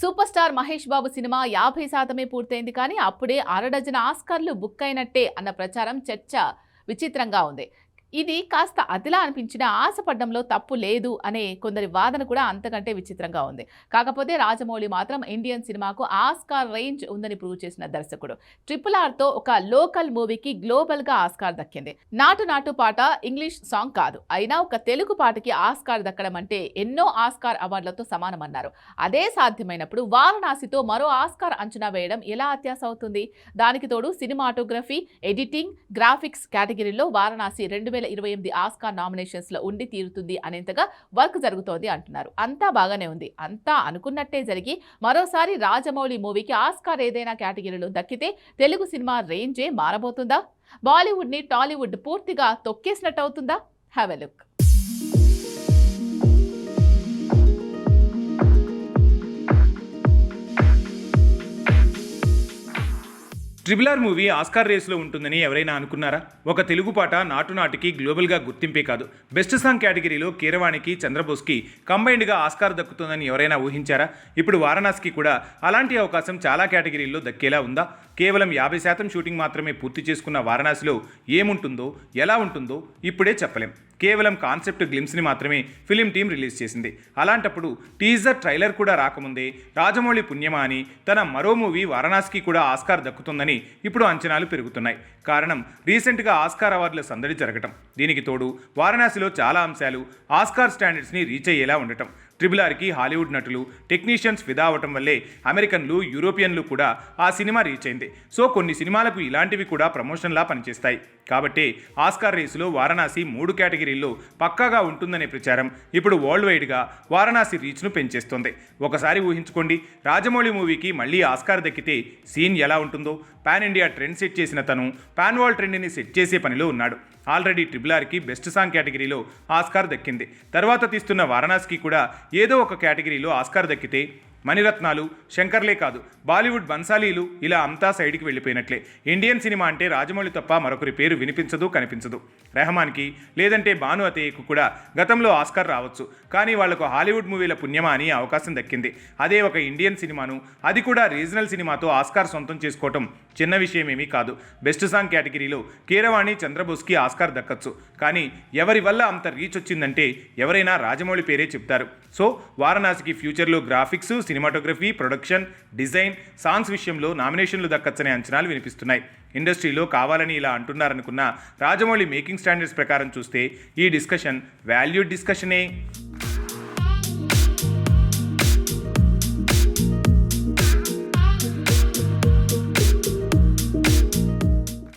Super star Mahesh Babu cinema 50% పూర్తయింది కానీ అప్పుడే అరడజన ఆస్కార్లు బుక్ అయినట్టే అన్న ప్రచారం చర్చ విచిత్రంగా ఉంది. ఇది కాస్త అదిలా అనిపించినా ఆశపడ్డంలో తప్పు లేదు అనే కొందరి వాదన కూడా అంతకంటే విచిత్రంగా ఉంది. కాకపోతే రాజమౌళి మాత్రం ఇండియన్ సినిమాకు ఆస్కార్ రేంజ్ ఉందని ప్రూవ్ చేసిన దర్శకుడు. RRRతో ఒక లోకల్ మూవీకి గ్లోబల్గా ఆస్కార్ దక్కింది. నాటు నాటు పాట ఇంగ్లీష్ సాంగ్ కాదు, అయినా ఒక తెలుగు పాటకి ఆస్కార్ దక్కడం అంటే ఎన్నో ఆస్కార్ అవార్డులతో సమానమన్నారు. అదే సాధ్యమైనప్పుడు వారణాసితో మరో ఆస్కార్ అంచనా వేయడం ఎలా అత్యాశ అవుతుంది? దానికి తోడు సినిమాటోగ్రఫీ, ఎడిటింగ్, గ్రాఫిక్స్ కేటగిరీలో వారణాసి 2028 ఆస్కార్ నామినేషన్స్ లో ఉండి తీరుతుంది అనేంతగా వర్క్ జరుగుతోంది అంటున్నారు. అంతా బాగానే ఉంది, అంతా అనుకున్నట్టే జరిగి మరోసారి రాజమౌళి మూవీకి ఆస్కార్ ఏదైనా కేటగిరీలో దక్కితే తెలుగు సినిమా రేంజే మారబోతుందా? బాలీవుడ్ ని టాలీవుడ్ పూర్తిగా తొక్కేసినట్టు అవుతుందా? Have a look. RRR movie Oscar రేసులో ఉంటుందని ఎవరైనా అనుకున్నారా? ఒక తెలుగు పాట నాటు నాటికి గ్లోబల్గా గుర్తింపే కాదు, బెస్ట్ సాంగ్ కేటగిరీలో కీరవాణికి, చంద్రబోస్కి కంబైన్డ్గా ఆస్కార్ దక్కుతుందని ఎవరైనా ఊహించారా? ఇప్పుడు వారణాసికి కూడా అలాంటి అవకాశం చాలా కేటగిరీల్లో దక్కేలా ఉందా? కేవలం 50% షూటింగ్ మాత్రమే పూర్తి చేసుకున్న వారణాసిలో ఏముంటుందో, ఎలా ఉంటుందో ఇప్పుడే చెప్పలేం. కేవలం కాన్సెప్ట్ గ్లిమ్స్ని మాత్రమే ఫిలిం టీం రిలీజ్ చేసింది. అలాంటప్పుడు టీజర్, ట్రైలర్ కూడా రాకముందే రాజమౌళి పుణ్యమా అని తన మరో మూవీ వారణాసికి కూడా ఆస్కార్ దక్కుతుందని ఇప్పుడు అంచనాలు పెరుగుతున్నాయి. కారణం రీసెంట్గా ఆస్కార్ అవార్డుల సందడి జరగటం. దీనికి తోడు వారణాసిలో చాలా అంశాలు ఆస్కార్ స్టాండర్డ్స్ని రీచ్ అయ్యేలా ఉండటం. RRRకి హాలీవుడ్ నటులు, టెక్నీషియన్స్ ఫిదా అవటం వల్లే అమెరికన్లు, యూరోపియన్లు కూడా ఆ సినిమా రీచ్ అయింది. సో కొన్ని సినిమాలకు ఇలాంటివి కూడా ప్రమోషన్లా పనిచేస్తాయి. కాబట్టి ఆస్కార్ రేసులో వారణాసి 3 కేటగిరీల్లో పక్కాగా ఉంటుందనే ప్రచారం ఇప్పుడు వరల్డ్ వైడ్గా వారణాసి రీచ్ను పెంచేస్తోంది. ఒకసారి ఊహించుకోండి, రాజమౌళి మూవీకి మళ్ళీ ఆస్కార్ దక్కితే సీన్ ఎలా ఉంటుందో. పాన్ ఇండియా ట్రెండ్ సెట్ చేసిన తను పాన్ వరల్డ్ ట్రెండ్ని సెట్ చేసే పనిలో ఉన్నాడు. ఆల్రెడీ RRRకి బెస్ట్ సాంగ్ కేటగిరీలో ఆస్కార్ దక్కింది. తర్వాత తీస్తున్న వారణాసికి కూడా ఏదో ఒక కేటగిరీలో ఆస్కార్ దక్కితే మణిరత్నాలు, శంకర్లే కాదు, బాలీవుడ్ బన్సాలీలు ఇలా అంతా సైడ్కి వెళ్ళిపోయినట్లే. ఇండియన్ సినిమా అంటే రాజమౌళి తప్ప మరొకరి పేరు వినిపించదు, కనిపించదు. రెహమాన్కి లేదంటే భాను అతేయకు కూడా గతంలో ఆస్కార్ రావచ్చు, కానీ వాళ్లకు హాలీవుడ్ మూవీల పుణ్యమా అని అవకాశం దక్కింది. అదే ఒక ఇండియన్ సినిమాను, అది కూడా రీజనల్ సినిమాతో ఆస్కార్ సొంతం చేసుకోవటం చిన్న విషయమేమీ కాదు. బెస్ట్ సాంగ్ కేటగిరీలో కీరవాణి, చంద్రబోస్కి ఆస్కార్ దక్కచ్చు, కానీ ఎవరి వల్ల అంత రీచ్ వచ్చిందంటే ఎవరైనా రాజమౌళి పేరే చెప్తారు. సో వారణాసికి ఫ్యూచర్లో graphics, cinematography, production, design, songs విషయంలో నామినేషన్లు దక్కచ్చనే అంచనాలు వినిపిస్తున్నాయి. ఇండస్ట్రీలో కావాలని ఇలా అంటున్నారనుకున్న రాజమౌళి మేకింగ్ స్టాండర్డ్స్ ప్రకారం చూస్తే ఈ డిస్కషన్ వాల్యూడ్ డిస్కషనే.